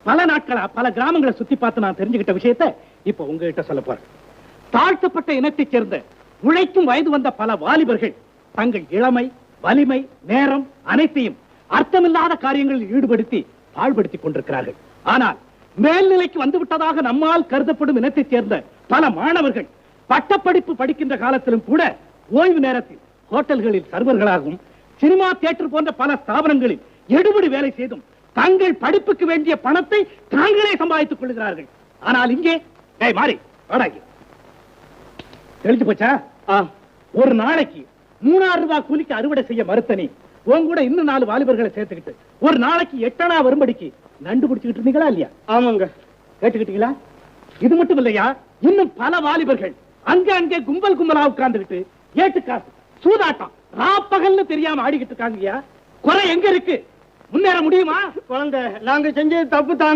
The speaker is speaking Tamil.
பல நாட்களா பல கிராமங்களை சுத்தி பார்த்து நான் தெரிஞ்சுக்கிட்ட விஷயத்தை இப்ப உங்ககிட்ட சொல்ல போறேன். தாழ்த்தப்பட்ட இனத்தைச் சேர்ந்த உழைக்கும் வயது வந்த பல வாலிபர்கள் தங்கள் இளமை, வலிமை, நேரம் அனைத்தையும் அர்த்தமில்லாத காரியங்களில் ஈடுபடுத்தி பாழ்படுத்திக் கொண்டிருக்கிறார்கள். ஆனால் மேல்நிலைக்கு வந்துவிட்டதாக நம்மால் கருதப்படும் இனத்தைச் சேர்ந்த பல மாணவர்கள் பட்டப்படிப்பு படிக்கின்ற காலத்திலும் கூட ஓய்வு நேரத்தில் ஹோட்டல்களில் சர்வர்களாகவும் சினிமா தியேட்டர் போன்ற பல ஸ்தாபனங்களில் எடுபடி வேலை செய்தும் தங்கள் படிப்புக்கு வேண்டிய பணத்தை தாங்களே சம்பாதித்துக் கொள்கிறார்கள். ஆனால் இங்கே மாறி தெளிஞ்சு போச்சா? ஒரு நாளைக்கு 3000 ரூபாய் கூலிக்கு அறுவடை செய்ய மறுத்தனி உன் கூட இன்னும் 4 வாலிபர்களை சேர்த்துக்கிட்டு ஒரு நாளைக்கு 8 அணா வரும்படிக்கு நண்டு பிடிச்சுக்கிட்டு இருந்தீங்களா இல்லையா? ஆமாங்க. கேட்டுக்கிட்டீங்களா? இது மட்டும் இல்லையா, இன்னும் பல வாலிபர்கள் அங்கே கும்பல் கும்பலா உட்கார்ந்துகிட்டு ஏட்டுக்காசு சூதாட்டம் ராப்பகல்னு தெரியாம ஆடிக்கிட்டு இருக்காங்கய்யா. குறை எங்க இருக்கு? முன்னேற முடியுமா? குழந்தை, நாங்க செஞ்சது தப்பு தாங்க.